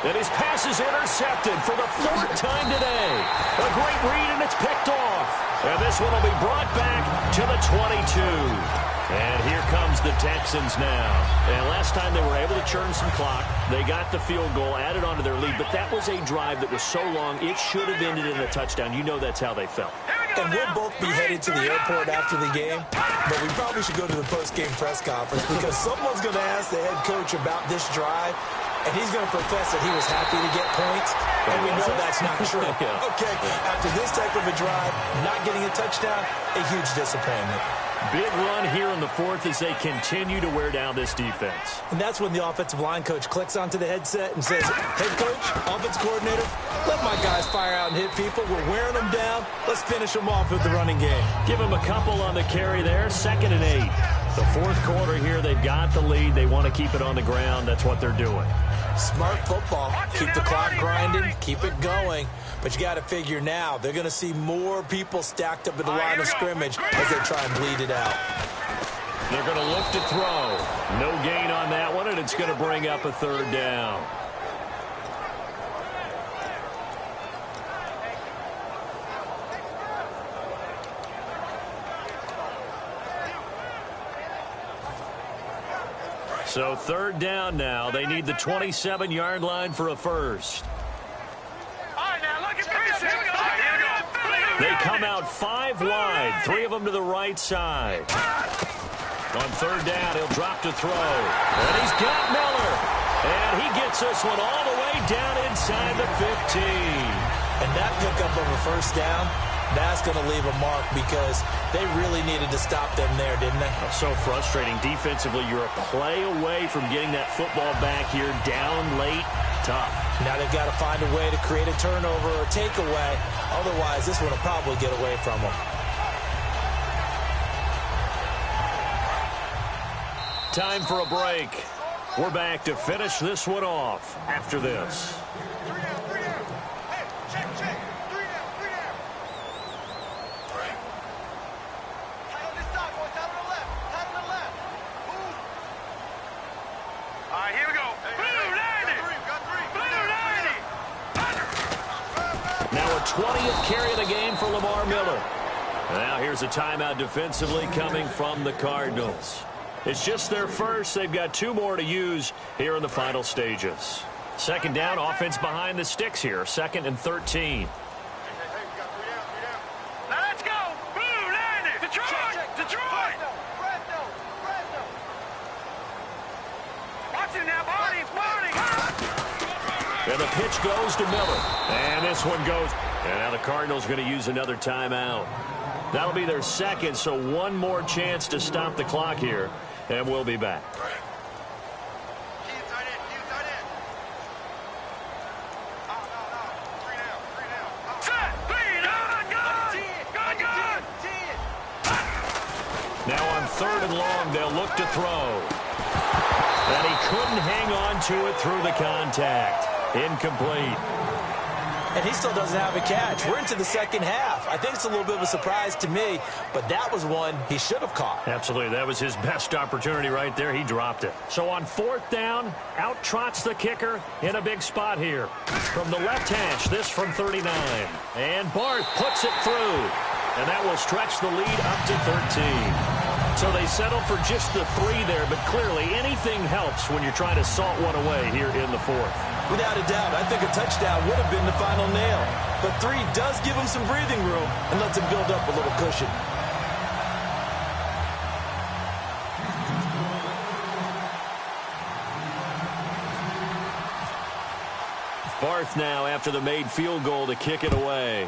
And his pass is intercepted for the 4th time today. A great read, and it's picked off. And this one will be brought back to the 22. And here comes the Texans now. And last time they were able to churn some clock. They got the field goal, added on to their lead. But that was a drive that was so long, it should have ended in a touchdown. You know that's how they felt. And we'll both be headed to the airport after the game. But we probably should go to the post-game press conference because someone's going to ask the head coach about this drive. And he's going to profess that he was happy to get points. And we know that's not true. Okay, after this type of a drive, not getting a touchdown, a huge disappointment. Big run here in the 4th as they continue to wear down this defense. And that's when the offensive line coach clicks onto the headset and says, head coach, offense coordinator, let my guys fire out and hit people. We're wearing them down. Let's finish them off with the running game. Give them a couple on the carry there. 2nd and 8. The 4th quarter here, they've got the lead. They want to keep it on the ground. That's what they're doing. Smart football. Keep the clock grinding. Keep it going. But you got to figure now, they're going to see more people stacked up at the line of scrimmage as they try and bleed it out. They're going to look to throw. No gain on that one, and it's going to bring up a 3rd down. So third down now. They need the 27-yard line for a first. All right, now look at this. Here we go. They come out 5 wide, 3 of them to the right side. On third down, he'll drop to throw. And he's got Miller. And he gets this one all the way down inside the 15. And that pickup of a first down, that's going to leave a mark because they really needed to stop them there, didn't they? So frustrating. Defensively, you're a play away from getting that football back here down late. Tough. Now they've got to find a way to create a turnover or takeaway. Otherwise, this one will probably get away from them. Time for a break. We're back to finish this one off after this. 3 down, 3 down. Hey, check. 3 down, 3 down. Tight on this side, boys. Tight on the left. Tight on the left. Move. All right, here we go. Blue 90. Got 3. Blue 90. Now a 20th carry of the game for Lamar Miller. Now here's a timeout defensively coming from the Cardinals. It's just their first. They've got 2 more to use here in the final stages. Second down, offense behind the sticks here. 2nd and 13. Hey, we got 3 down. Now let's go. Blue 90. Detroit. Fresno. Watch it now, Barney. And the pitch goes to Miller. And this one goes. And now the Cardinals going to use another timeout. That'll be their second, so 1 more chance to stop the clock here. And we'll be back. Keep tight end. No. 3 down. Set. Speed on. Good. Now on 3rd and long, they'll look to throw. And he couldn't hang on to it through the contact. Incomplete. And he still doesn't have a catch. We're into the second half. I think it's a little bit of a surprise to me, but that was one he should have caught. Absolutely. That was his best opportunity right there. He dropped it. So on 4th down, out trots the kicker in a big spot here. From the left hash, this from 39. And Barth puts it through. And that will stretch the lead up to 13. So they settle for just the 3 there, but clearly anything helps when you're trying to salt one away here in the 4th. Without a doubt, I think a touchdown would have been the final nail. But 3 does give him some breathing room and lets him build up a little cushion. Barth now after the made field goal to kick it away.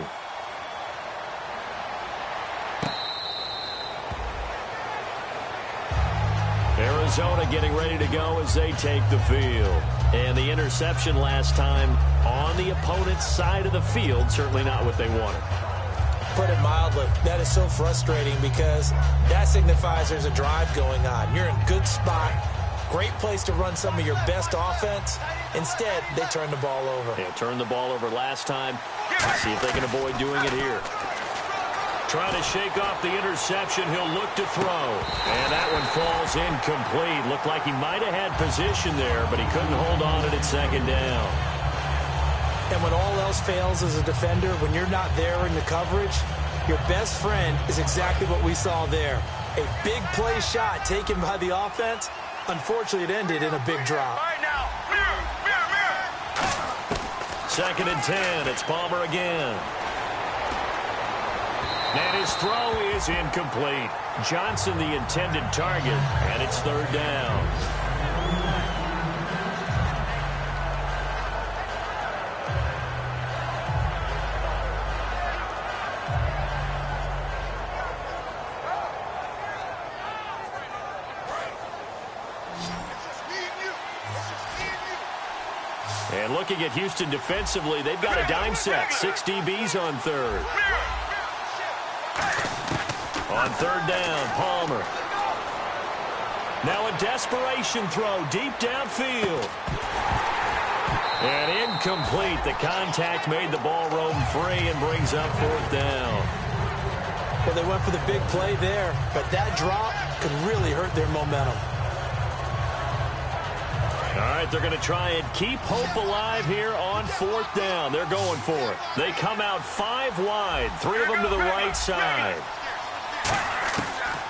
Arizona getting ready to go as they take the field. And the interception last time on the opponent's side of the field, certainly not what they wanted. Put it mildly, that is so frustrating because that signifies there's a drive going on. You're in a good spot, great place to run some of your best offense. Instead, they turn the ball over. Yeah, turned the ball over last time. See if they can avoid doing it here. Trying to shake off the interception. He'll look to throw. And that one falls incomplete. Looked like he might have had position there, but he couldn't hold on to it at 2nd down. And when all else fails as a defender, when you're not there in the coverage, your best friend is exactly what we saw there. A big play shot taken by the offense. Unfortunately, it ended in a big drop. All right, now. Mirror. 2nd and 10. It's Palmer again. And his throw is incomplete. Johnson the intended target, and it's 3rd down. And looking at Houston defensively, they've got a dime set. 6 DBs on 3rd. On 3rd down, Palmer. Now a desperation throw deep downfield. And incomplete. The contact made the ball roam free and brings up 4th down. Well, they went for the big play there, but that drop could really hurt their momentum. All right, they're going to try and keep hope alive here on 4th down. They're going for it. They come out 5 wide, 3 of them to the right side.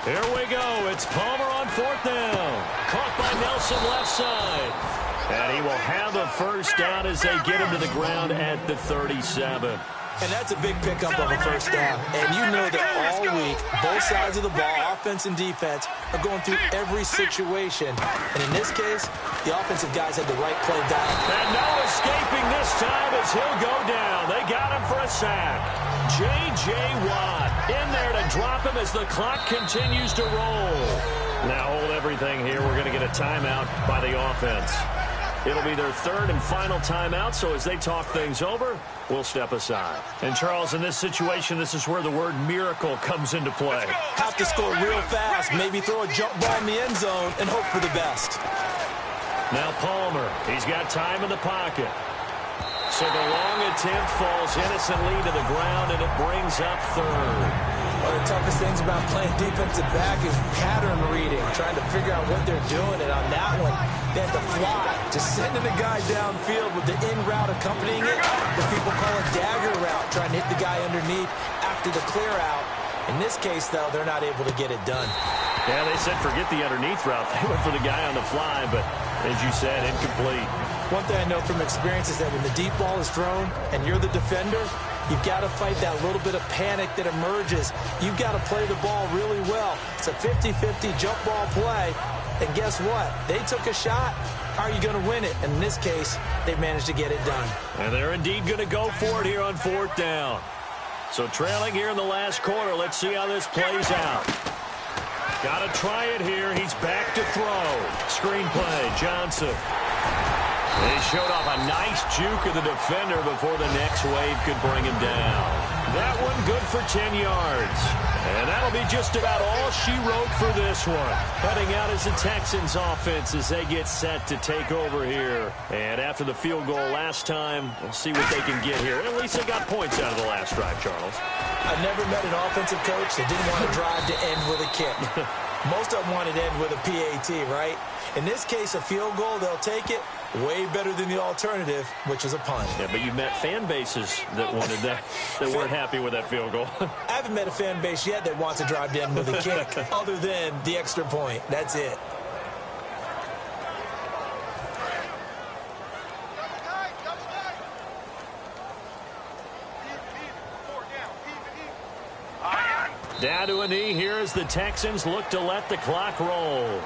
Here we go. It's Palmer on 4th down. Caught by Nelson left side. And he will have a first down as they get him to the ground at the 37. And that's a big pickup of a first down. And you know that all week, both sides of the ball, offense and defense, are going through every situation. And in this case, the offensive guys had the right play down. And no escaping this time as he'll go down. They got him for a sack. J.J. Watt in there to drop him as the clock continues to roll. Now hold everything here. We're going to get a timeout by the offense. It'll be their third and final timeout, so as they talk things over, we'll step aside. And, Charles, in this situation, this is where the word miracle comes into play. Have to score real fast, maybe throw a jump ball in the end zone, and hope for the best. Now Palmer, he's got time in the pocket. So the long attempt falls innocently to the ground, and it brings up third. One of the toughest things about playing defensive back is pattern reading, trying to figure out what they're doing. And on that one, they had to fly, just sending the guy downfield with the in route accompanying it. The people call a dagger route, trying to hit the guy underneath after the clear out. In this case, though, they're not able to get it done. Yeah, they said forget the underneath route. They went for the guy on the fly, but as you said, incomplete. One thing I know from experience is that when the deep ball is thrown and you're the defender, you've got to fight that little bit of panic that emerges. You've got to play the ball really well. It's a 50-50 jump ball play. And guess what? They took a shot. Are you going to win it? And in this case, they've managed to get it done. And they're indeed going to go for it here on 4th down. So trailing here in the last quarter. Let's see how this plays out. Got to try it here. He's back to throw. Screen play, Johnson. He showed off a nice juke of the defender before the next wave could bring him down. That one good for 10 yards. And that'll be just about all she wrote for this one. Heading out as the Texans offense as they get set to take over here. And after the field goal last time, we'll see what they can get here. At least they got points out of the last drive, Charles. I've never met an offensive coach that didn't want to drive to end with a kick. Most of them wanted to end with a PAT, right? In this case, a field goal, they'll take it. Way better than the alternative, which is a punt. Yeah, but you met fan bases that wanted that, that weren't happy with that field goal. I haven't met a fan base yet that wants to drive to end with a kick, other than the extra point. That's it. Down to a knee here as the Texans look to let the clock roll.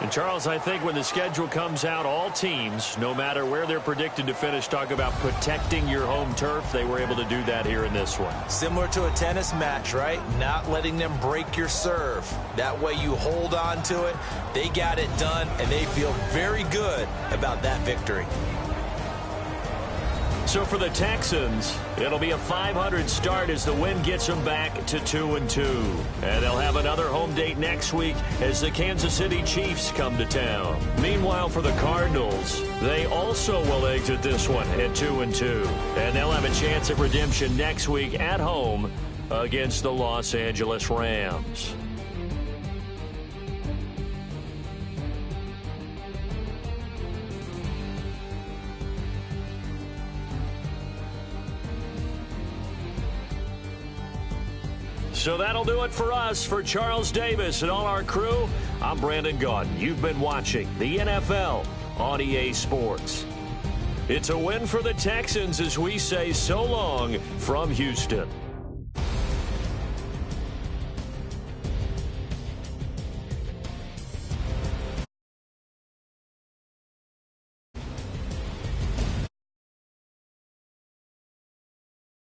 And Charles, I think when the schedule comes out, all teams, no matter where they're predicted to finish, talk about protecting your home turf. They were able to do that here in this one. Similar to a tennis match, right? Not letting them break your serve. That way you hold on to it. They got it done, and they feel very good about that victory. So for the Texans, it'll be a .500 start as the win gets them back to 2-2. And they'll have another home date next week as the Kansas City Chiefs come to town. Meanwhile, for the Cardinals, they also will exit this one at 2-2. And they'll have a chance at redemption next week at home against the Los Angeles Rams. So that'll do it for us. For Charles Davis and all our crew, I'm Brandon Gaudin. You've been watching the NFL on EA Sports. It's a win for the Texans as we say so long from Houston.